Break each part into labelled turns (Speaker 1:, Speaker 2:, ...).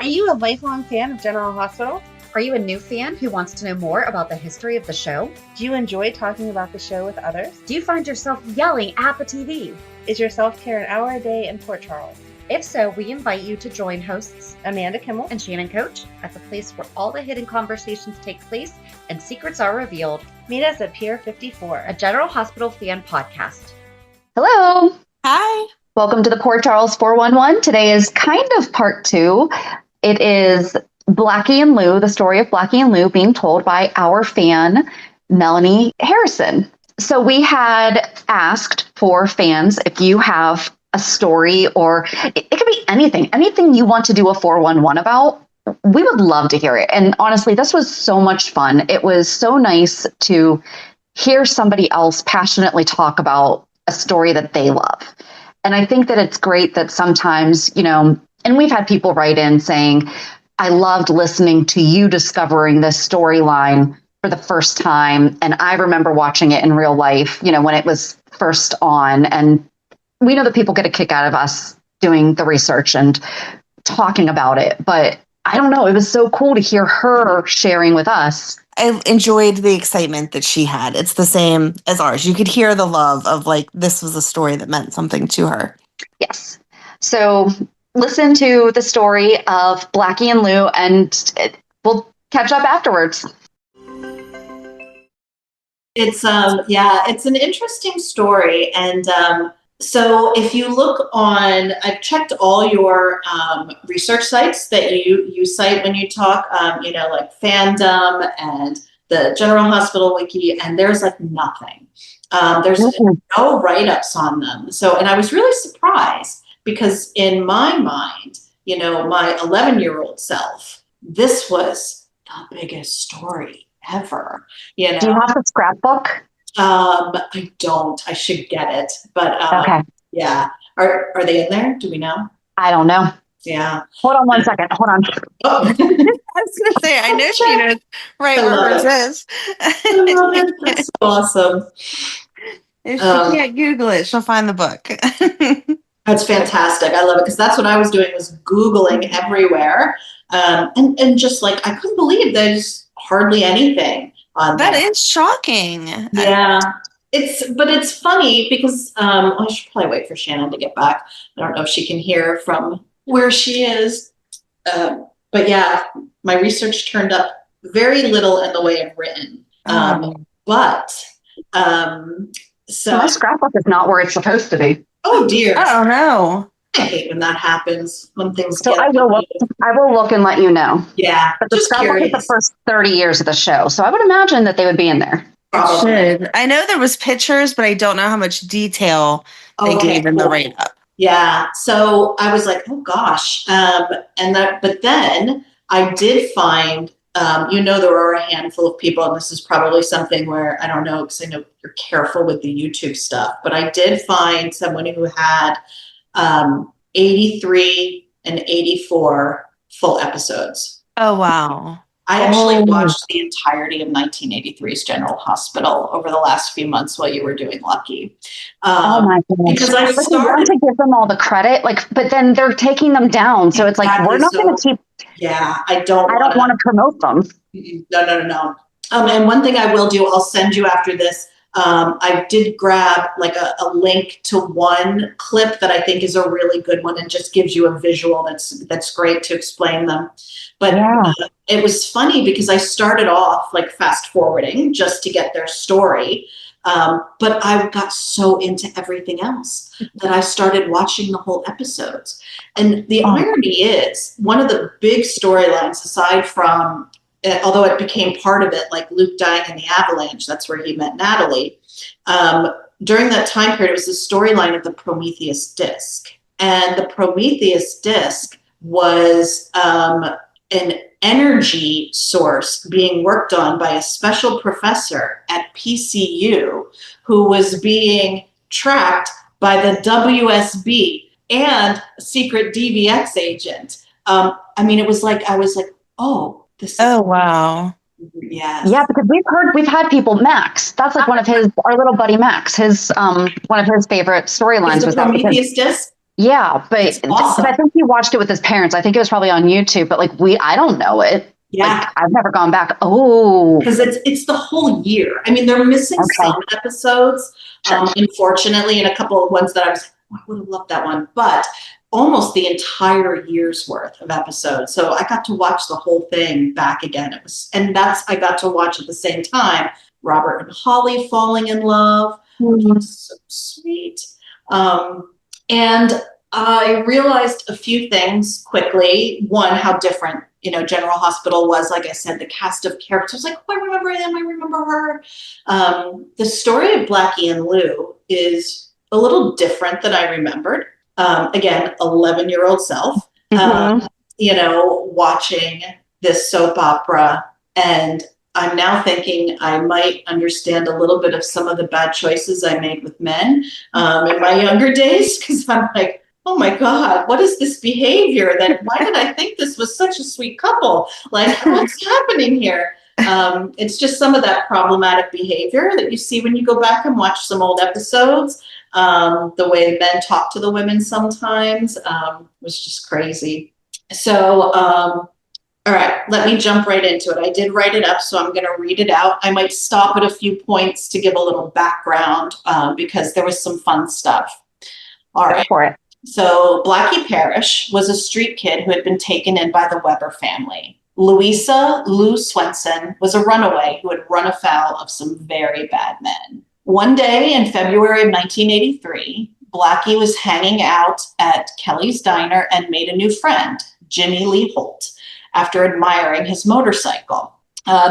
Speaker 1: Are you a lifelong fan of General Hospital?
Speaker 2: Are you a new fan who wants to know more about the history of the show?
Speaker 1: Do you enjoy talking about the show with others?
Speaker 2: Do you find yourself yelling at the TV?
Speaker 1: Is your self-care an hour a day in Port Charles?
Speaker 2: If so, we invite you to join hosts
Speaker 1: Amanda Kimmel
Speaker 2: and Shannon Coach at the place where all the hidden conversations take place and secrets are revealed.
Speaker 1: Meet us at Pier 54,
Speaker 2: a General Hospital fan podcast.
Speaker 3: Hello.
Speaker 4: Hi.
Speaker 3: Welcome to the Port Charles 411. Today is kind of part 2. It is Blackie and Lou, the story of Blackie and Lou being told by our fan, Melanie Harrison. So we had asked for fans if you have a story, or it could be anything you want to do a 411 about. We would love to hear it. And honestly, this was so much fun. It was so nice to hear somebody else passionately talk about a story that they love. And I think that it's great that sometimes, and we've had people write in saying, I loved listening to you discovering this storyline for the first time. And I remember watching it in real life, when it was first on. And we know that people get a kick out of us doing the research and talking about it. But I don't know, it was so cool to hear her sharing with us.
Speaker 4: I enjoyed the excitement that she had. It's the same as ours. You could hear the love of this was a story that meant something to her.
Speaker 3: Yes. So listen to the story of Blackie and Lou, and we'll catch up afterwards.
Speaker 5: It's it's an interesting story. And so if you look on, I've checked all your research sites that you cite when you talk, like Fandom and the General Hospital Wiki, and there's nothing. There's no write-ups on them. So, and I was really surprised because in my mind, my 11-year-old self, this was the biggest story ever.
Speaker 3: Do you have the scrapbook?
Speaker 5: I don't. I should get it, but
Speaker 3: okay.
Speaker 5: Yeah. Are they in there? Do we know?
Speaker 3: I don't know.
Speaker 5: Yeah.
Speaker 3: Hold on one second. Hold on.
Speaker 5: Oh.
Speaker 4: I was going to say, I know she knows right where it is.
Speaker 5: I love it. That's so awesome.
Speaker 4: If she can't Google it, she'll find the book.
Speaker 5: That's fantastic. I love it because that's what I was doing, was Googling everywhere, and just I couldn't believe there's hardly anything on
Speaker 4: that.
Speaker 5: That
Speaker 4: is shocking.
Speaker 5: Yeah. It's funny because I should probably wait for Shannon to get back. I don't know if she can hear from where she is. But yeah, my research turned up very little in the way of written. So
Speaker 3: my scrapbook is not where it's supposed to be.
Speaker 5: Oh dear.
Speaker 4: Oh no.
Speaker 5: I hate when that happens, when things
Speaker 3: so I will look and let you know.
Speaker 5: Yeah.
Speaker 3: But the scrapbook is the first 30 years of the show. So I would imagine that they would be in there.
Speaker 4: Should. I know there was pictures, but I don't know how much detail they gave in the write-up.
Speaker 5: Yeah. So I was like, oh gosh. But then I did find, there are a handful of people, and this is probably something where I don't know, because I know you're careful with the YouTube stuff, but I did find someone who had 83 and 84 full episodes.
Speaker 4: Oh, wow.
Speaker 5: I actually watched the entirety of 1983's General Hospital over the last few months while you were doing Lucky.
Speaker 3: Oh my goodness!
Speaker 5: Because I
Speaker 3: want to give them all the credit, but then they're taking them down. So it's we're not going to keep.
Speaker 5: Yeah, I don't
Speaker 3: want to promote them.
Speaker 5: No. And one thing I will do, I'll send you after this. I did grab a link to one clip that I think is a really good one and just gives you a visual that's great to explain them. But it was funny because I started off fast forwarding just to get their story. But I got so into everything else that I started watching the whole episodes. And the irony is, one of the big storylines, aside from, although it became part of it, Luke dying in the avalanche, that's where he met Natalie. During that time period, it was the storyline of the Prometheus disc. And the Prometheus disc was an energy source being worked on by a special professor at PCU who was being tracked by the WSB and a secret DVX agent. It was I was oh, this is...
Speaker 4: Oh, wow.
Speaker 5: Yeah,
Speaker 3: because we've had people. Max, that's one of our little buddy Max. His one of his favorite storylines was that
Speaker 5: Prometheus disc.
Speaker 3: Yeah, but
Speaker 5: It's awesome.
Speaker 3: I think he watched it with his parents. I think it was probably on YouTube, but like I don't know it.
Speaker 5: Yeah.
Speaker 3: Like I've never gone back. Oh,
Speaker 5: because it's the whole year. I mean, they're missing some episodes, unfortunately, and a couple of ones that I would have loved that one, but almost the entire year's worth of episodes. So I got to watch the whole thing back again. I got to watch at the same time Robert and Holly falling in love, which was so sweet. And I realized a few things quickly. One, how different, General Hospital was. Like I said, the cast of characters, like, oh, I remember him, I remember her. The story of Blackie and Lou is a little different than I remembered. Again, 11-year-old self, watching this soap opera. And I'm now thinking I might understand a little bit of some of the bad choices I made with men in my younger days, because I'm like, oh my God, what is this behavior? Why did I think this was such a sweet couple? Like, what's happening here? It's just some of that problematic behavior that you see when you go back and watch some old episodes. The way men talk to the women sometimes was just crazy. So, all right, let me jump right into it. I did write it up, so I'm going to read it out. I might stop at a few points to give a little background because there was some fun stuff. All right.
Speaker 3: For it.
Speaker 5: So Blackie Parrish was a street kid who had been taken in by the Weber family. Louisa Lou Swenson was a runaway who had run afoul of some very bad men. One day in February of 1983, Blackie was hanging out at Kelly's Diner and made a new friend, Jimmy Lee Holt, after admiring his motorcycle.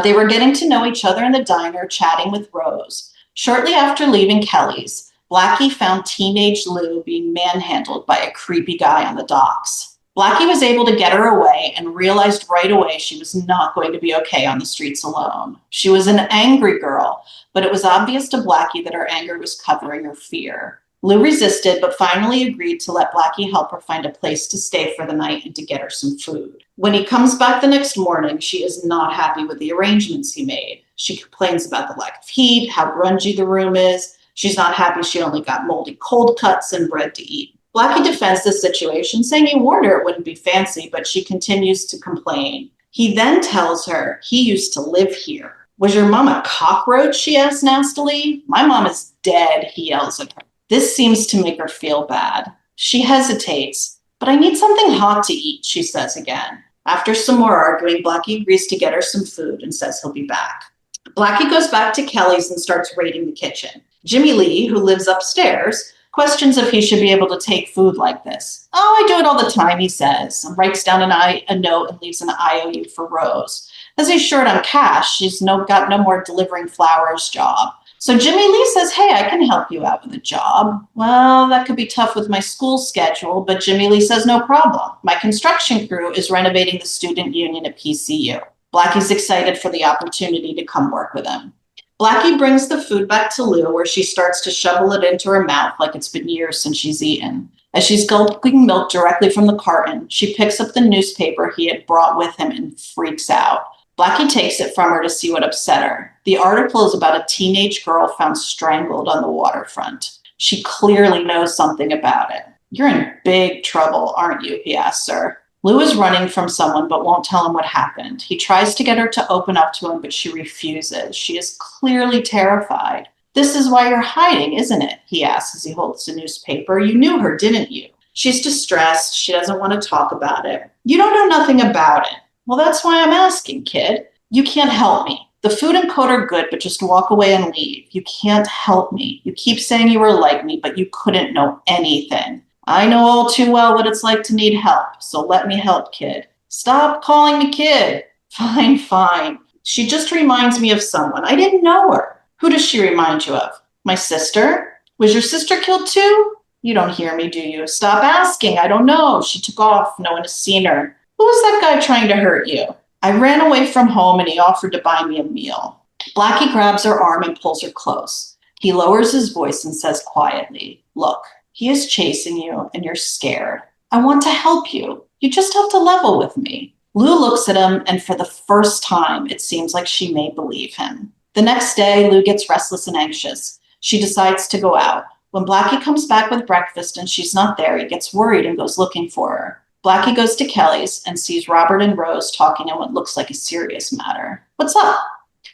Speaker 5: They were getting to know each other in the diner, chatting with Rose. Shortly after leaving Kelly's, Blackie found teenage Lou being manhandled by a creepy guy on the docks. Blackie was able to get her away and realized right away she was not going to be okay on the streets alone. She was an angry girl, but it was obvious to Blackie that her anger was covering her fear. Lou resisted, but finally agreed to let Blackie help her find a place to stay for the night and to get her some food. When he comes back the next morning, she is not happy with the arrangements he made. She complains about the lack of heat, how grungy the room is. She's not happy she only got moldy cold cuts and bread to eat. Blackie defends the situation, saying he warned her it wouldn't be fancy, but she continues to complain. He then tells her he used to live here. Was your mom a cockroach? She asks nastily. My mom is dead, he yells at her. This seems to make her feel bad. She hesitates. But I need something hot to eat, she says again. After some more arguing, Blackie agrees to get her some food and says he'll be back. Blackie goes back to Kelly's and starts raiding the kitchen. Jimmy Lee, who lives upstairs, questions if he should be able to take food like this. Oh, I do it all the time, he says, and writes down a note and leaves an IOU for Rose. As he's short on cash, she's got no more delivering flowers job. So Jimmy Lee says, hey, I can help you out with a job. Well, that could be tough with my school schedule, but Jimmy Lee says, no problem. My construction crew is renovating the student union at PCU. Blackie's excited for the opportunity to come work with him. Blackie brings the food back to Lou, where she starts to shovel it into her mouth like it's been years since she's eaten. As she's gulping milk directly from the carton, she picks up the newspaper he had brought with him and freaks out. Blackie takes it from her to see what upset her. The article is about a teenage girl found strangled on the waterfront. She clearly knows something about it. You're in big trouble, aren't you? He asks her. Lou is running from someone but won't tell him what happened. He tries to get her to open up to him, but she refuses. She is clearly terrified. This is why you're hiding, isn't it? He asks as he holds the newspaper. You knew her, didn't you? She's distressed. She doesn't want to talk about it. You don't know nothing about it. Well, that's why I'm asking, kid. You can't help me. The food and coat are good, but just walk away and leave. You can't help me. You keep saying you were like me, but you couldn't know anything. I know all too well what it's like to need help, so let me help, kid. Stop calling me kid. Fine, fine. She just reminds me of someone. I didn't know her. Who does she remind you of? My sister? Was your sister killed too? You don't hear me, do you? Stop asking. I don't know. She took off. No one has seen her. Who was that guy trying to hurt you? I ran away from home and he offered to buy me a meal. Blackie grabs her arm and pulls her close. He lowers his voice and says quietly, look, he is chasing you and you're scared. I want to help you. You just have to level with me. Lou looks at him, and for the first time, it seems like she may believe him. The next day, Lou gets restless and anxious. She decides to go out. When Blackie comes back with breakfast and she's not there, he gets worried and goes looking for her. Blackie goes to Kelly's and sees Robert and Rose talking on what looks like a serious matter. What's up?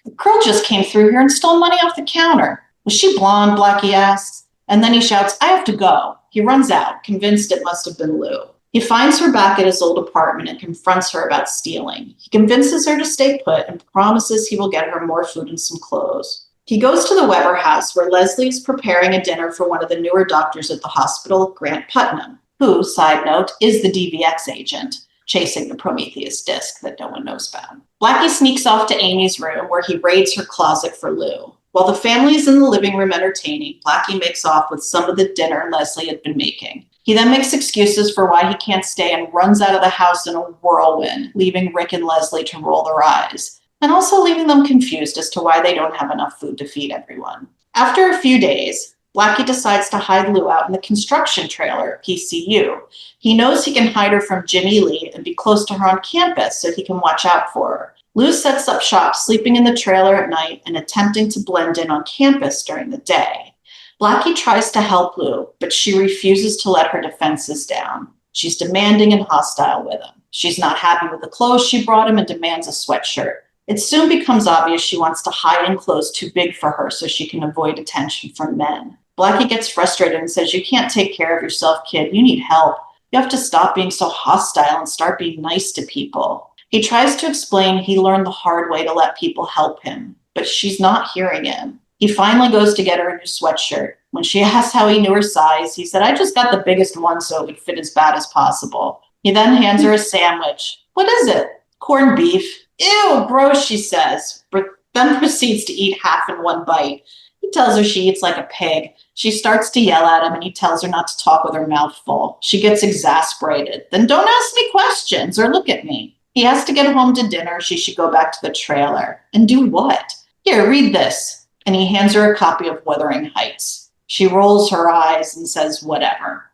Speaker 5: The girl just came through here and stole money off the counter. Was she blonde? Blackie asks. And then he shouts, I have to go. He runs out, convinced it must have been Lou. He finds her back at his old apartment and confronts her about stealing. He convinces her to stay put and promises he will get her more food and some clothes. He goes to the Weber house where Leslie is preparing a dinner for one of the newer doctors at the hospital, Grant Putnam, who, side note, is the DVX agent chasing the Prometheus disc that no one knows about. Blackie sneaks off to Amy's room where he raids her closet for Lou. While the family is in the living room entertaining, Blackie makes off with some of the dinner Leslie had been making. He then makes excuses for why he can't stay and runs out of the house in a whirlwind, leaving Rick and Leslie to roll their eyes, and also leaving them confused as to why they don't have enough food to feed everyone. After a few days, Blackie decides to hide Lou out in the construction trailer at PCU. He knows he can hide her from Jimmy Lee and be close to her on campus so he can watch out for her. Lou sets up shop, sleeping in the trailer at night and attempting to blend in on campus during the day. Blackie tries to help Lou, but she refuses to let her defenses down. She's demanding and hostile with him. She's not happy with the clothes she brought him and demands a sweatshirt. It soon becomes obvious she wants to hide in clothes too big for her so she can avoid attention from men. Blackie gets frustrated and says, you can't take care of yourself, kid. You need help. You have to stop being so hostile and start being nice to people. He tries to explain he learned the hard way to let people help him, but she's not hearing him. He finally goes to get her a new sweatshirt. When she asks how he knew her size, he said, I just got the biggest one so it would fit as bad as possible. He then hands her a sandwich. What is it? Corned beef. Ew, gross, she says, then proceeds to eat half in one bite. He tells her she eats like a pig. She starts to yell at him and he tells her not to talk with her mouth full. She gets exasperated. Then don't ask me questions or look at me. He has to get home to dinner. She should go back to the trailer. And do what? Here, read this. And he hands her a copy of Wuthering Heights. She rolls her eyes and says, whatever.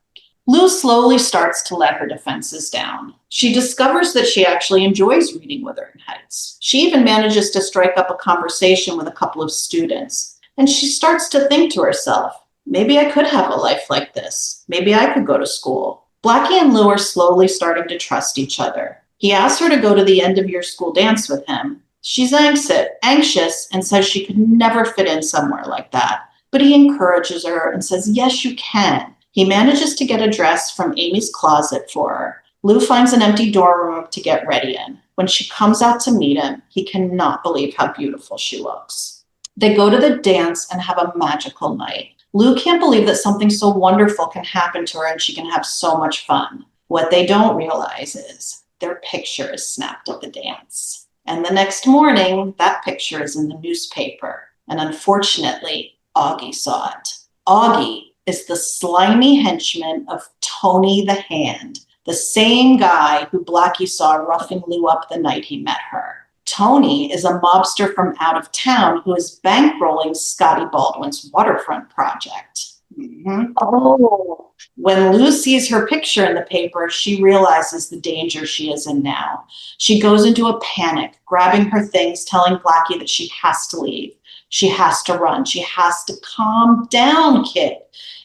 Speaker 5: Lou slowly starts to let her defenses down. She discovers that she actually enjoys reading Wuthering Heights. She even manages to strike up a conversation with a couple of students. And she starts to think to herself, maybe I could have a life like this. Maybe I could go to school. Blackie and Lou are slowly starting to trust each other. He asks her to go to the end-of-year school dance with him. She's anxious and says she could never fit in somewhere like that. But he encourages her and says, yes, you can. He manages to get a dress from Amy's closet for her. Lou finds an empty dorm room to get ready in. When she comes out to meet him, he cannot believe how beautiful she looks. They go to the dance and have a magical night. Lou can't believe that something so wonderful can happen to her and she can have so much fun. What they don't realize is their picture is snapped at the dance. And the next morning, that picture is in the newspaper. And unfortunately, Augie saw it. Augie is the slimy henchman of Tony the Hand, the same guy who Blackie saw roughing Lou up the night he met her. Tony is a mobster from out of town who is bankrolling Scotty Baldwin's waterfront project. Mm-hmm.
Speaker 3: Oh.
Speaker 5: When Lou sees her picture in the paper, she realizes the danger she is in now. She goes into a panic, grabbing her things, telling Blackie that she has to leave. She has to run. She has to calm down, kid.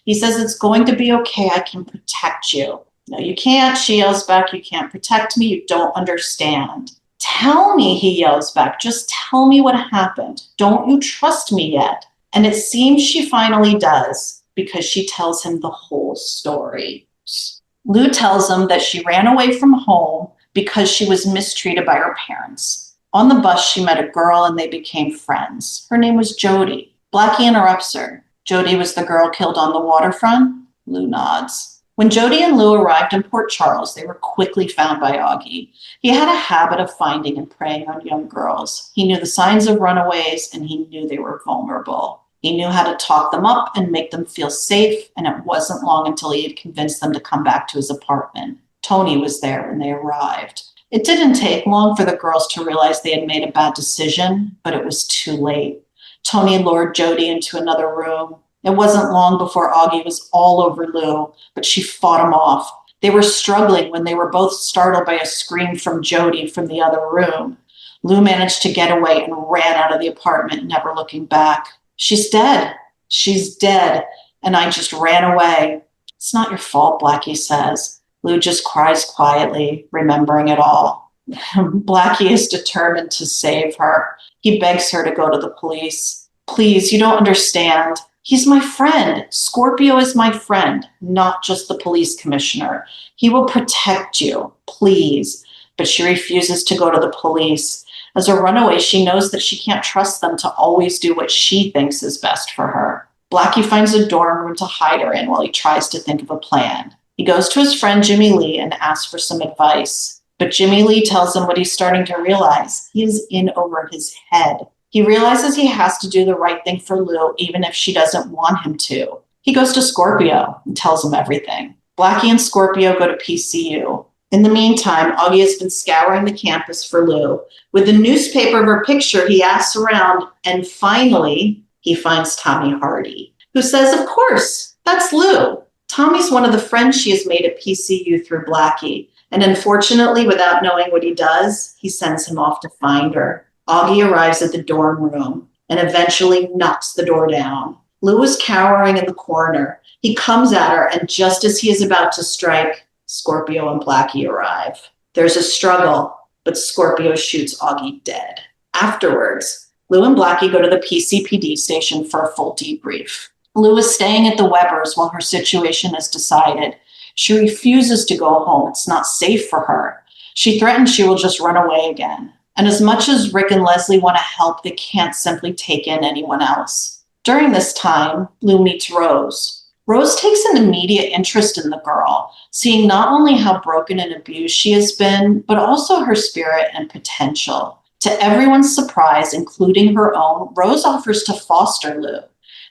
Speaker 5: He says, it's going to be okay. I can protect you. No, you can't, she yells back. You can't protect me. You don't understand. Tell me, he yells back. Just tell me what happened. Don't you trust me yet? And it seems she finally does, because she tells him the whole story. Lou tells him that she ran away from home because she was mistreated by her parents. On the bus, she met a girl and they became friends. Her name was Jody. Blackie interrupts her. Jody was the girl killed on the waterfront? Lou nods. When Jody and Lou arrived in Port Charles, they were quickly found by Augie. He had a habit of finding and preying on young girls. He knew the signs of runaways and he knew they were vulnerable. He knew how to talk them up and make them feel safe, and it wasn't long until he had convinced them to come back to his apartment. Tony was there when they arrived. It didn't take long for the girls to realize they had made a bad decision, but it was too late. Tony lured Jody into another room. It wasn't long before Augie was all over Lou, but she fought him off. They were struggling when they were both startled by a scream from Jody from the other room. Lou managed to get away and ran out of the apartment, never looking back. She's dead. She's dead. and I just ran away. It's not your fault, Blackie says. Lou just cries quietly, remembering it all. Blackie is determined to save her. He begs her to go to the police. Please, you don't understand. He's my friend. Scorpio is my friend, not just the police commissioner. He will protect you, please. But she refuses to go to the police. As a runaway, she knows that she can't trust them to always do what she thinks is best for her. Blackie finds a dorm room to hide her in while he tries to think of a plan. He goes to his friend Jimmy Lee and asks for some advice. But Jimmy Lee tells him what he's starting to realize. He is in over his head. He realizes he has to do the right thing for Lou, even if she doesn't want him to. He goes to Scorpio and tells him everything. Blackie and Scorpio go to PCU. In the meantime, Augie has been scouring the campus for Lou. With the newspaper of her picture, he asks around, and finally, he finds Tommy Hardy, who says, of course, that's Lou. Tommy's one of the friends she has made at PCU through Blackie, and unfortunately, without knowing what he does, he sends him off to find her. Augie arrives at the dorm room and eventually knocks the door down. Lou is cowering in the corner. He comes at her, and just as he is about to strike, Scorpio and Blackie arrive. There's a struggle, but Scorpio shoots Augie dead. Afterwards, Lou and Blackie go to the PCPD station for a full debrief. Lou is staying at the Webbers while her situation is decided. She refuses to go home. It's not safe for her. She threatens she will just run away again. And as much as Rick and Leslie want to help, they can't simply take in anyone else. During this time, Lou meets Rose. Rose takes an immediate interest in the girl, seeing not only how broken and abused she has been, but also her spirit and potential. To everyone's surprise, including her own, Rose offers to foster Lou.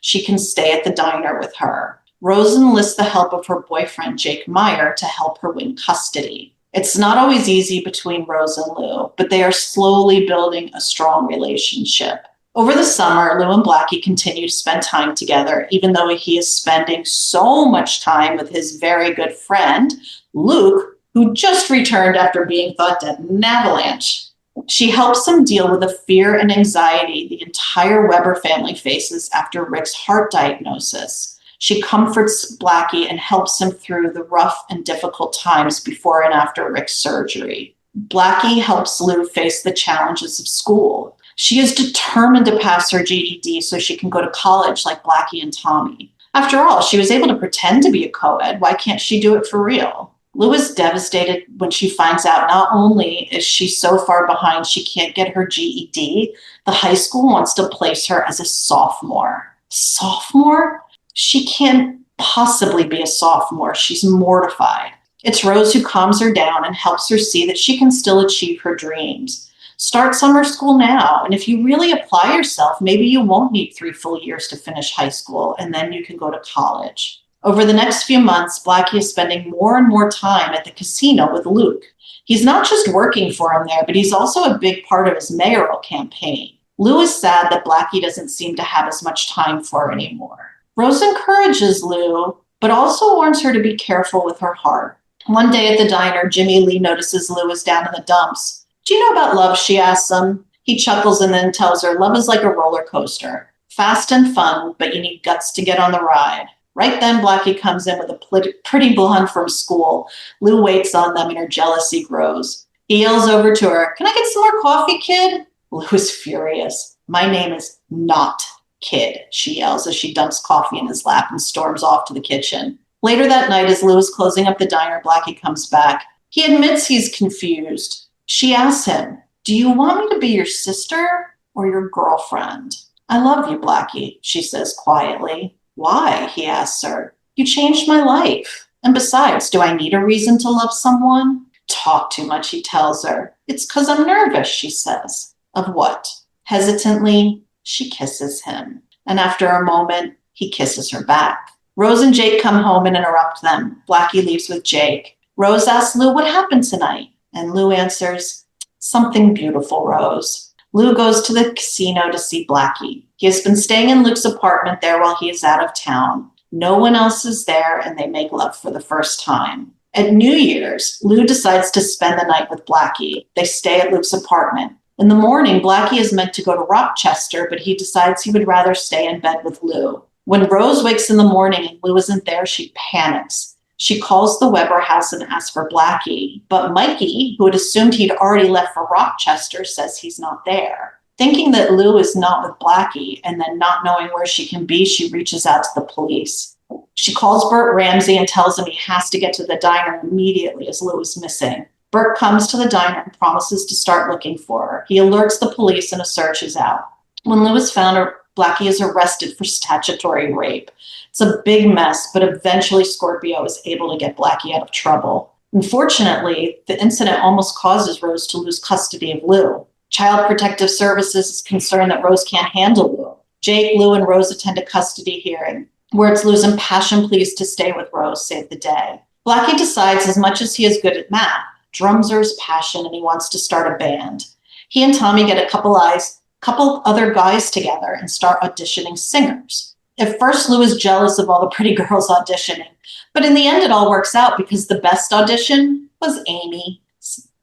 Speaker 5: She can stay at the diner with her. Rose enlists the help of her boyfriend, Jake Meyer, to help her win custody. It's not always easy between Rose and Lou, but they are slowly building a strong relationship. Over the summer, Lou and Blackie continue to spend time together, even though he is spending so much time with his very good friend, Luke, who just returned after being thought dead in an avalanche. She helps him deal with the fear and anxiety the entire Weber family faces after Rick's heart diagnosis. She comforts Blackie and helps him through the rough and difficult times before and after Rick's surgery. Blackie helps Lou face the challenges of school. She is determined to pass her GED so she can go to college like Blackie and Tommy. After all, she was able to pretend to be a co-ed. Why can't she do it for real? Lou is devastated when she finds out not only is she so far behind she can't get her GED, the high school wants to place her as a sophomore. Sophomore? She can't possibly be a sophomore. She's mortified. It's Rose who calms her down and helps her see that she can still achieve her dreams. Start summer school now, and if you really apply yourself, maybe you won't need 3 full years to finish high school, and then you can go to college. Over the next few months, Blackie is spending more and more time at the casino with Luke. He's not just working for him there, but he's also a big part of his mayoral campaign. Lou is sad that Blackie doesn't seem to have as much time for her anymore. Rose encourages Lou, but also warns her to be careful with her heart. One day at the diner, Jimmy Lee notices Lou is down in the dumps. Do you know about love? She asks him. He chuckles and then tells her, love is like a roller coaster. Fast and fun, but you need guts to get on the ride. Right then, Blackie comes in with a pretty blonde from school. Lou waits on them and her jealousy grows. He yells over to her, can I get some more coffee, kid? Lou is furious. My name is not Kid, she yells as she dumps coffee in his lap and storms off to the kitchen. Later that night, as Lou is closing up the diner, Blackie comes back. He admits he's confused. She asks him, do you want me to be your sister or your girlfriend? I love you, Blackie, she says quietly. Why? He asks her. You changed my life. And besides, do I need a reason to love someone? Talk too much, he tells her. It's 'cause I'm nervous, she says. Of what? Hesitantly, she kisses him. And after a moment, he kisses her back. Rose and Jake come home and interrupt them. Blackie leaves with Jake. Rose asks Lou what happened tonight. And Lou answers, something beautiful, Rose. Lou goes to the casino to see Blackie. He has been staying in Luke's apartment there while he is out of town. No one else is there, and they make love for the first time. At New Year's, Lou decides to spend the night with Blackie. They stay at Luke's apartment. In the morning, Blackie is meant to go to Rochester, but he decides he would rather stay in bed with Lou. When Rose wakes in the morning and Lou isn't there, she panics. She calls the Weber house and asks for Blackie, but Mikey, who had assumed he'd already left for Rochester, says he's not there. Thinking that Lou is not with Blackie and then not knowing where she can be, she reaches out to the police. She calls Bert Ramsey and tells him he has to get to the diner immediately as Lou is missing. Bert comes to the diner and promises to start looking for her. He alerts the police and a search is out. When Lou is found, Blackie is arrested for statutory rape. It's a big mess, but eventually Scorpio is able to get Blackie out of trouble. Unfortunately, the incident almost causes Rose to lose custody of Lou. Child Protective Services is concerned that Rose can't handle Lou. Jake, Lou, and Rose attend a custody hearing, where it's Lou's impassioned pleas to stay with Rose save the day. Blackie decides as much as he is good at math, drums are his passion, and he wants to start a band. He and Tommy get a couple other guys together and start auditioning singers. At first, Lou is jealous of all the pretty girls auditioning, but in the end, it all works out because the best audition was Amy.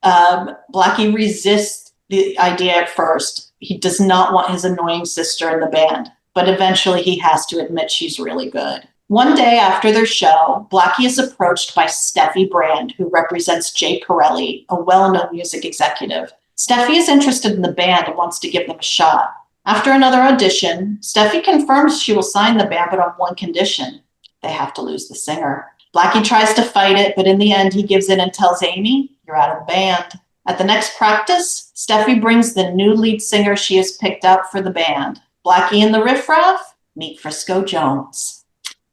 Speaker 5: Blackie resists the idea at first. He does not want his annoying sister in the band, but eventually he has to admit she's really good. One day after their show, Blackie is approached by Steffi Brand, who represents Jay Pirelli, a well-known music executive. Steffi is interested in the band and wants to give them a shot. After another audition, Steffi confirms she will sign the band, but on one condition. They have to lose the singer. Blackie tries to fight it, but in the end, he gives in and tells Amy, "You're out of the band." At the next practice, Steffi brings the new lead singer she has picked out for the band. Blackie and the Riff Raff meet Frisco Jones.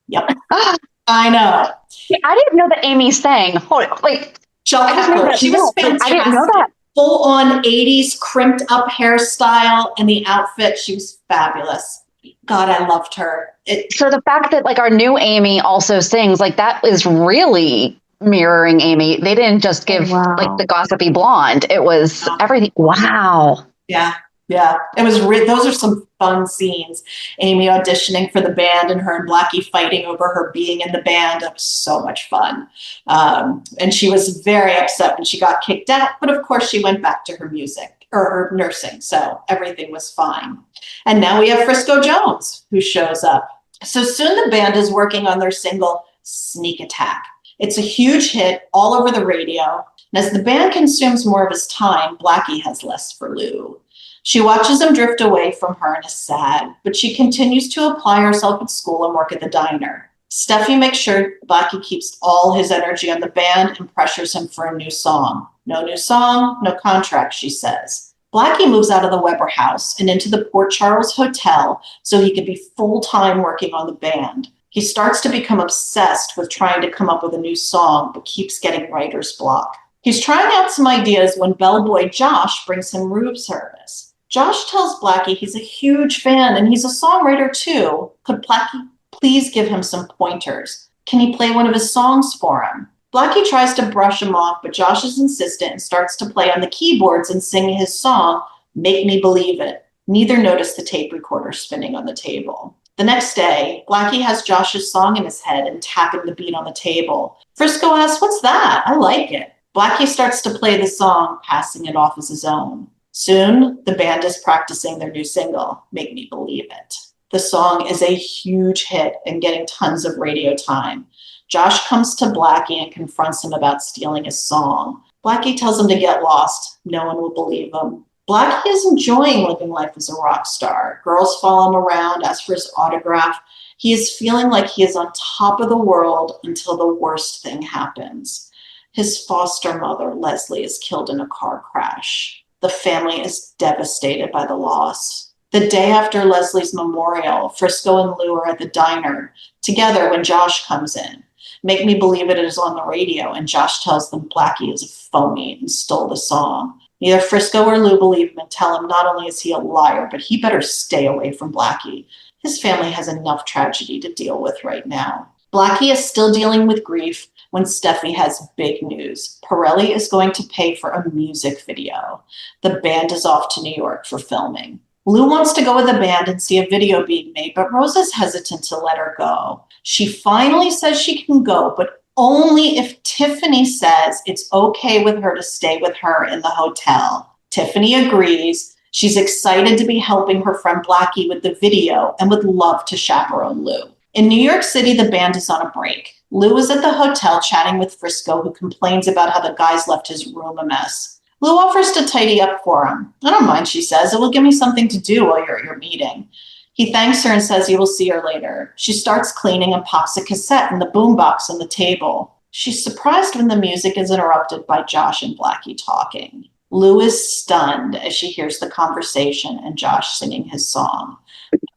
Speaker 5: Yep. I know.
Speaker 3: I didn't know that Amy sang.
Speaker 5: She was fantastic.
Speaker 3: I didn't know that.
Speaker 5: Full on 80s crimped up hairstyle and the outfit. She was fabulous. God, I loved her.
Speaker 3: So the fact that our new Amy also sings, that is really mirroring Amy. They didn't just give the gossipy blonde. It was everything. Wow.
Speaker 5: Yeah. It was those are some fun scenes. Amy auditioning for the band and her and Blackie fighting over her being in the band. It was so much fun. And she was very upset when she got kicked out, but of course she went back to her music or her nursing. So everything was fine. And now we have Frisco Jones who shows up. So soon the band is working on their single Sneak Attack. It's a huge hit all over the radio. And as the band consumes more of his time, Blackie has less for Lou. She watches him drift away from her and is sad, but she continues to apply herself at school and work at the diner. Steffi makes sure Blackie keeps all his energy on the band and pressures him for a new song. No new song, no contract, she says. Blackie moves out of the Weber house and into the Port Charles Hotel so he can be full-time working on the band. He starts to become obsessed with trying to come up with a new song, but keeps getting writer's block. He's trying out some ideas when bellboy Josh brings him room service. Josh tells Blackie he's a huge fan and he's a songwriter too. Could Blackie please give him some pointers? Can he play one of his songs for him? Blackie tries to brush him off, but Josh is insistent and starts to play on the keyboards and sing his song, Make Me Believe It. Neither notice the tape recorder spinning on the table. The next day, Blackie has Josh's song in his head and tapping the beat on the table. Frisco asks, "What's that? I like it." Blackie starts to play the song, passing it off as his own. Soon, the band is practicing their new single, Make Me Believe It. The song is a huge hit and getting tons of radio time. Josh comes to Blackie and confronts him about stealing his song. Blackie tells him to get lost. No one will believe him. Blackie is enjoying living life as a rock star. Girls follow him around, ask for his autograph. He is feeling like he is on top of the world until the worst thing happens. His foster mother, Leslie, is killed in a car crash. The family is devastated by the loss. The day after Leslie's memorial, Frisco and Lou are at the diner together when Josh comes in. Make Me Believe It is on the radio, and Josh tells them Blackie is a phony and stole the song. Neither Frisco or Lou believe him and tell him not only is he a liar, but he better stay away from Blackie. His family has enough tragedy to deal with right now. Blackie is still dealing with grief when Steffi has big news. Pirelli is going to pay for a music video. The band is off to New York for filming. Lou wants to go with the band and see a video being made, but Rose is hesitant to let her go. She finally says she can go, but only if Tiffany says it's okay with her to stay with her in the hotel. Tiffany agrees, She's excited to be helping her friend Blackie with the video and would love to chaperone Lou. In New York City, the band is on a break. Lou is at the hotel chatting with Frisco, who complains about how the guys left his room a mess. Lou offers to tidy up for him. I don't mind, she says. It will give me something to do while you're at your meeting. He thanks her and says he will see her later. She starts cleaning and pops a cassette in the boombox on the table. She's surprised when the music is interrupted by Josh and Blackie talking. Lou is stunned as she hears the conversation and Josh singing his song.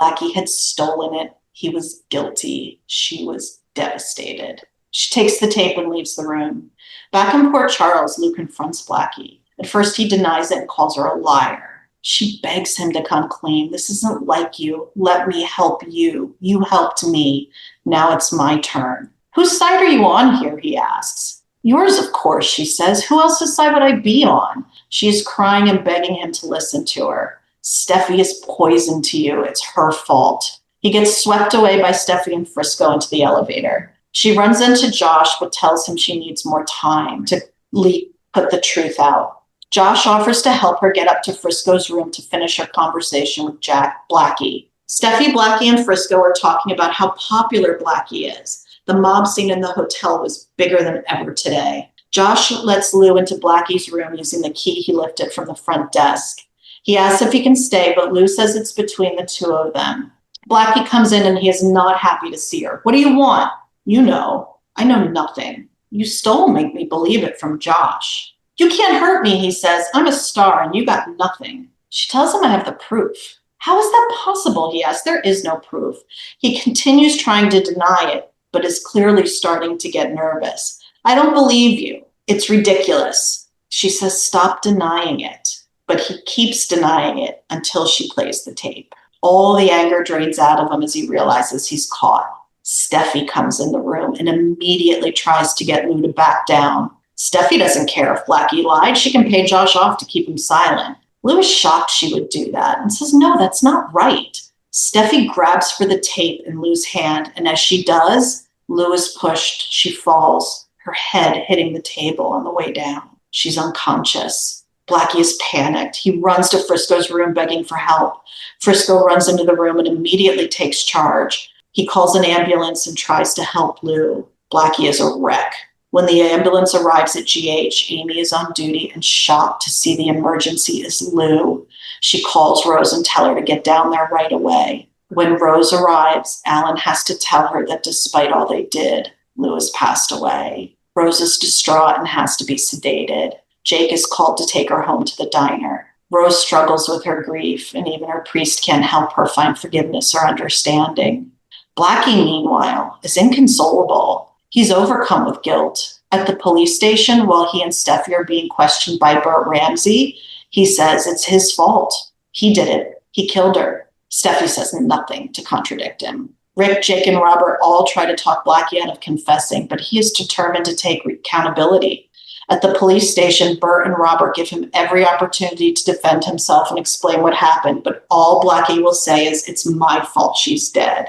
Speaker 5: Blackie had stolen it. He was guilty. She was devastated. She takes the tape and leaves the room. Back in Port Charles, Lou confronts Blackie. At first, he denies it and calls her a liar. She begs him to come clean. This isn't like you. Let me help you. You helped me. Now it's my turn. Whose side are you on here? He asks. Yours, of course, she says. Who else's side would I be on? She is crying and begging him to listen to her. Steffi is poison to you. It's her fault. He gets swept away by Steffi and Frisco into the elevator. She runs into Josh, but tells him she needs more time to put the truth out. Josh offers to help her get up to Frisco's room to finish her conversation with Blackie. Steffi, Blackie, and Frisco are talking about how popular Blackie is. The mob scene in the hotel was bigger than ever today. Josh lets Lou into Blackie's room using the key he lifted from the front desk. He asks if he can stay, but Lou says it's between the two of them. Blackie comes in and he is not happy to see her. What do you want? You know. I know nothing. You stole Make Me Believe It from Josh. You can't hurt me, he says. I'm a star and you got nothing. She tells him I have the proof. How is that possible, he asks. There is no proof. He continues trying to deny it, but is clearly starting to get nervous. I don't believe you. It's ridiculous. She says, stop denying it. But he keeps denying it until she plays the tape. All the anger drains out of him as he realizes he's caught. Steffi comes in the room and immediately tries to get Lou to back down. Steffi doesn't care if Blackie lied. She can pay Josh off to keep him silent. Lou is shocked she would do that and says, no, that's not right. Steffi grabs for the tape in Lou's hand, and as she does, Lou is pushed. She falls, her head hitting the table on the way down. She's unconscious. Blackie is panicked. He runs to Frisco's room begging for help. Frisco runs into the room and immediately takes charge. He calls an ambulance and tries to help Lou. Blackie is a wreck. When the ambulance arrives at GH, Amy is on duty and shocked to see the emergency is Lou. She calls Rose and tells her to get down there right away. When Rose arrives, Alan has to tell her that despite all they did, Lou has passed away. Rose is distraught and has to be sedated. Jake is called to take her home to the diner. Rose struggles with her grief, and even her priest can't help her find forgiveness or understanding. Blackie, meanwhile, is inconsolable. He's overcome with guilt. At the police station, while he and Steffi are being questioned by Burt Ramsey, he says it's his fault. He did it. He killed her. Steffi says nothing to contradict him. Rick, Jake, and Robert all try to talk Blackie out of confessing, but he is determined to take accountability. At the police station, Burt and Robert give him every opportunity to defend himself and explain what happened, but all Blackie will say is, it's my fault she's dead.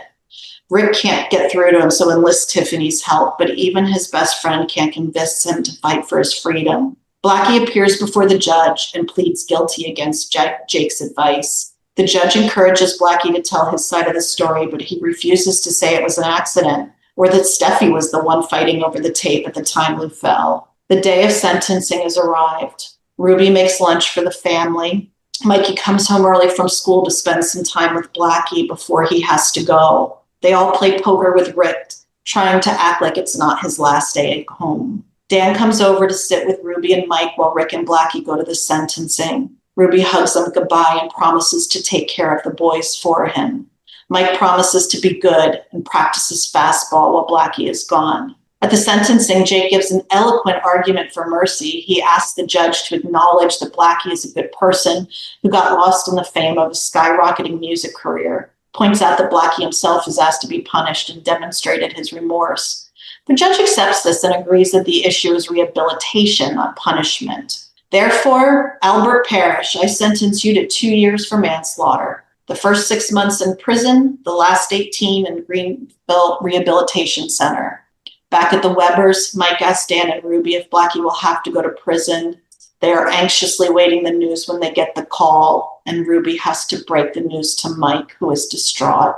Speaker 5: Rick can't get through to him, so enlists Tiffany's help, but even his best friend can't convince him to fight for his freedom. Blackie appears before the judge and pleads guilty against Jake's advice. The judge encourages Blackie to tell his side of the story, but he refuses to say it was an accident or that Steffi was the one fighting over the tape at the time Lou fell. The day of sentencing has arrived. Ruby makes lunch for the family. Mikey comes home early from school to spend some time with Blackie before he has to go. They all play poker with Rick, trying to act like it's not his last day at home. Dan comes over to sit with Ruby and Mike while Rick and Blackie go to the sentencing. Ruby hugs them goodbye and promises to take care of the boys for him. Mike promises to be good and practices fastball while Blackie is gone. At the sentencing, Jake gives an eloquent argument for mercy. He asks the judge to acknowledge that Blackie is a good person who got lost in the fame of a skyrocketing music career. Points out that Blackie himself is asked to be punished and demonstrated his remorse. The judge accepts this and agrees that the issue is rehabilitation, not punishment. Therefore, Albert Parrish, I sentence you to 2 years for manslaughter. The first 6 months in prison, the last 18 in Greenville Rehabilitation Center. Back at the Webbers, Mike asks Dan and Ruby if Blackie will have to go to prison. They are anxiously waiting the news when they get the call, and Ruby has to break the news to Mike, who is distraught.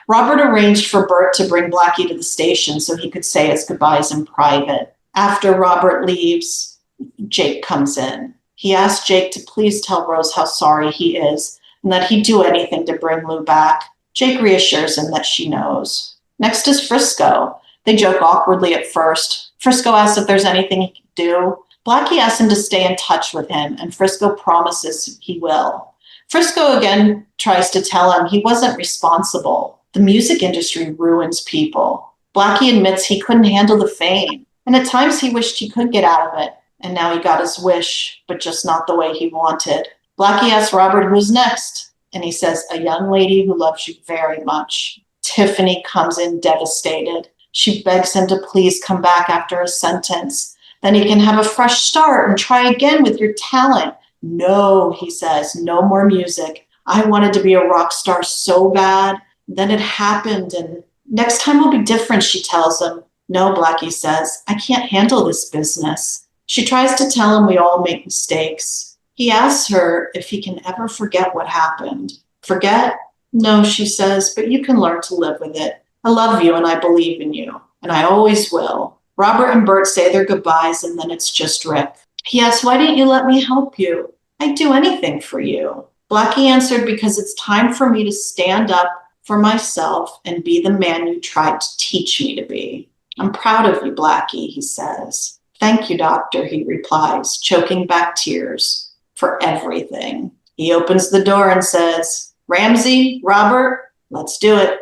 Speaker 5: Robert arranged for Bert to bring Blackie to the station so he could say his goodbyes in private. After Robert leaves, Jake comes in. He asks Jake to please tell Rose how sorry he is and that he'd do anything to bring Lou back. Jake reassures him that she knows. Next is Frisco. They joke awkwardly at first. Frisco asks if there's anything he can do. Blackie asks him to stay in touch with him, and Frisco promises he will. Frisco again tries to tell him he wasn't responsible. The music industry ruins people. Blackie admits he couldn't handle the fame, and at times he wished he could get out of it, and now he got his wish, but just not the way he wanted. Blackie asks Robert who's next, and he says, a young lady who loves you very much. Tiffany comes in devastated. She begs him to please come back after his sentence. Then he can have a fresh start and try again with your talent. No, he says, no more music. I wanted to be a rock star so bad. Then it happened, and next time will be different, she tells him. No, Blackie says, I can't handle this business. She tries to tell him we all make mistakes. He asks her if he can ever forget what happened. Forget? No, she says, but you can learn to live with it. I love you and I believe in you, and I always will. Robert and Bert say their goodbyes, and then it's just Rick. He asks, why didn't you let me help you? I'd do anything for you. Blackie answered, because it's time for me to stand up for myself and be the man you tried to teach me to be. I'm proud of you, Blackie, he says. Thank you, doctor, he replies, choking back tears, for everything. He opens the door and says, Ramsey, Robert, let's do it.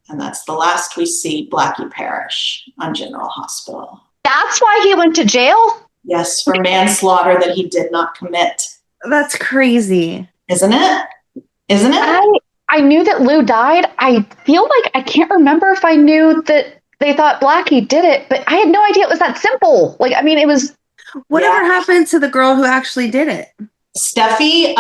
Speaker 5: And that's the last we see Blackie Parrish on General Hospital.
Speaker 3: That's why he went to jail?
Speaker 5: Yes, for manslaughter that he did not commit.
Speaker 4: That's crazy.
Speaker 5: Isn't it? Isn't it?
Speaker 3: I knew that Lou died. I feel like I can't remember if I knew that they thought Blackie did it, but I had no idea it was that simple. Like, I mean, it was...
Speaker 4: Whatever happened to the girl who actually did it?
Speaker 5: Steffi,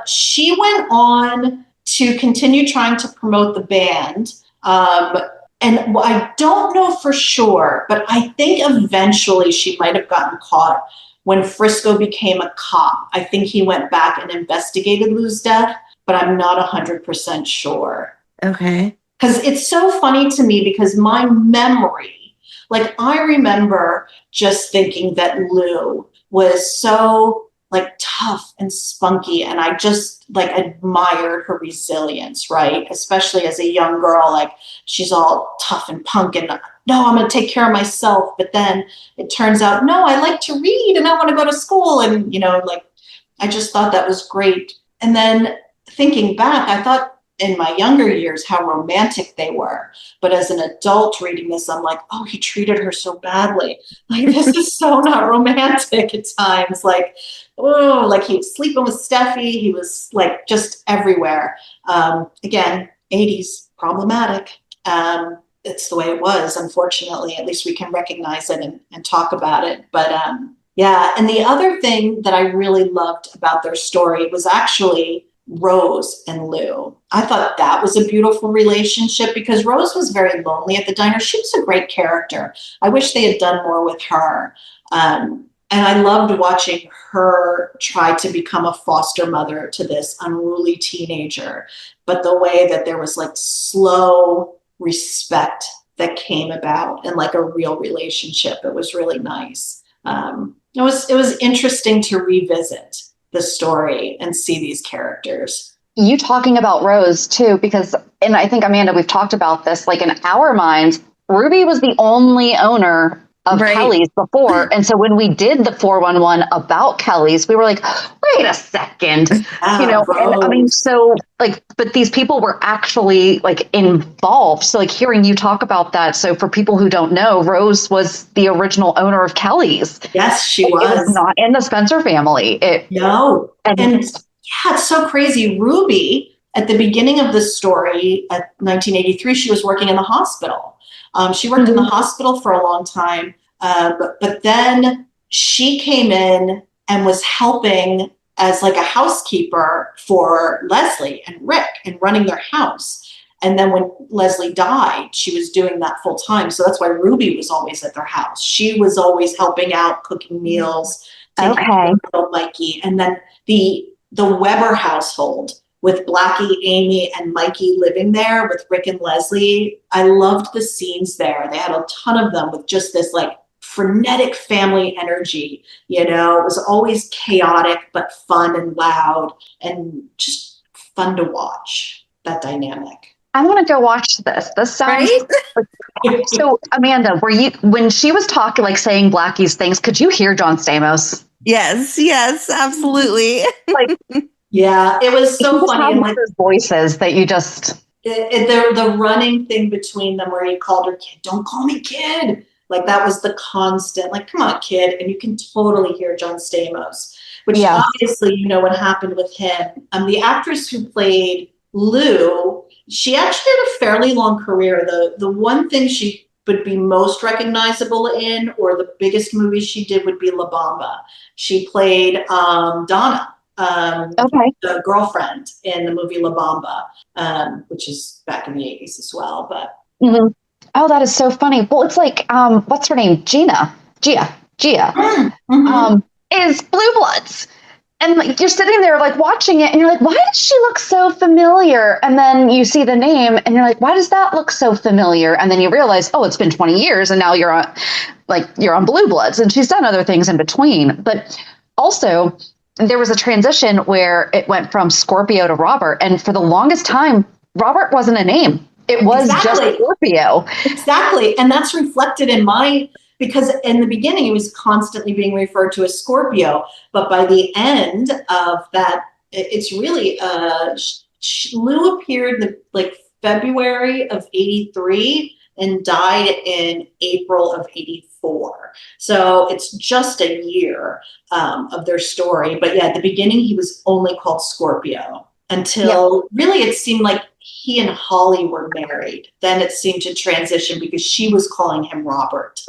Speaker 5: she went on to continue trying to promote the band. And I don't know for sure, but I think eventually she might have gotten caught when Frisco became a cop. I think he went back and investigated Lou's death, but I'm not 100% sure.
Speaker 4: Okay.
Speaker 5: Because it's so funny to me because my memory, like I remember just thinking that Lou was so like tough and spunky, and I just like admired her resilience, right? Especially as a young girl, like she's all tough and punk and no, I'm going to take care of myself. But then it turns out, no, I like to read and I want to go to school. And, you know, like I just thought that was great. And then thinking back, I thought in my younger years how romantic they were. But as an adult reading this, I'm like, oh, he treated her so badly. Like, this is so not romantic at times. Like, oh, like he was sleeping with Steffi. He was like just everywhere. Again, 80s, problematic. It's the way it was, unfortunately. At least we can recognize it and talk about it. But yeah, and the other thing that I really loved about their story was actually Rose and Lou. I thought that was a beautiful relationship because Rose was very lonely at the diner. She was a great character. I wish they had done more with her. And I loved watching her try to become a foster mother to this unruly teenager. But the way that there was like slow respect that came about and like a real relationship, it was really nice. It was interesting to revisit the story and see these characters.
Speaker 3: You talking about Rose too, because, and I think, Amanda, we've talked about this, like in our minds, Ruby was the only owner of Kelly's before. And so when we did the 411 about Kelly's, we were like, wait a second, you know, and I mean, so like, but these people were actually like involved. So like hearing you talk about that. So for people who don't know, Rose was the original owner of Kelly's.
Speaker 5: Yes, she was.
Speaker 3: It was not in the Spencer family.
Speaker 5: No. And yeah, it's so crazy. Ruby, at the beginning of the story, at 1983, she was working in the hospital. She worked in the hospital for a long time, but then she came in and was helping as like a housekeeper for Leslie and Rick and running their house. And then when Leslie died, she was doing that full time. So that's why Ruby was always at their house. She was always helping out, cooking meals, to
Speaker 3: Okay.
Speaker 5: little Mikey. And then the Weber household with Blackie, Amy, and Mikey living there with Rick and Leslie. I loved the scenes there. They had a ton of them with just this like frenetic family energy. It was always chaotic, but fun and loud and just fun to watch that dynamic.
Speaker 3: I want to go watch this. This sounds
Speaker 2: Right?
Speaker 3: so. Amanda, were you when she was talking, like saying Blackie's things? Could you hear John Stamos?
Speaker 4: Yes, absolutely.
Speaker 3: Like,
Speaker 5: Yeah, it was so
Speaker 3: he just
Speaker 5: funny.
Speaker 3: had
Speaker 5: And
Speaker 3: one of those voices that you just.
Speaker 5: the running thing between them where he called her kid, don't call me kid. Like that was the constant, like, come on, kid. And you can totally hear John Stamos, which obviously, what happened with him. The actress who played Lou, she actually had a fairly long career. The one thing she would be most recognizable in, or the biggest movie she did, would be La Bamba. She played Donna, the girlfriend in the movie La Bamba, which is back in the 80s as well. But
Speaker 3: Oh, that is so funny. Well, it's like, what's her name? Gia, is Blue Bloods. And like, you're sitting there like watching it and you're like, why does she look so familiar? And then you see the name and you're like, why does that look so familiar? And then you realize, oh, it's been 20 years and now you're on Blue Bloods, and she's done other things in between. But also there was a transition where it went from Scorpio to Robert. And for the longest time, Robert wasn't a name. It was just Scorpio.
Speaker 5: Exactly. And that's reflected in because in the beginning, he was constantly being referred to as Scorpio. But by the end of that, it's really, Lou appeared in February of 83 and died in April of 84. So it's just a year of their story. But yeah, at the beginning, he was only called Scorpio until really it seemed like he and Holly were married. Then it seemed to transition because she was calling him Robert.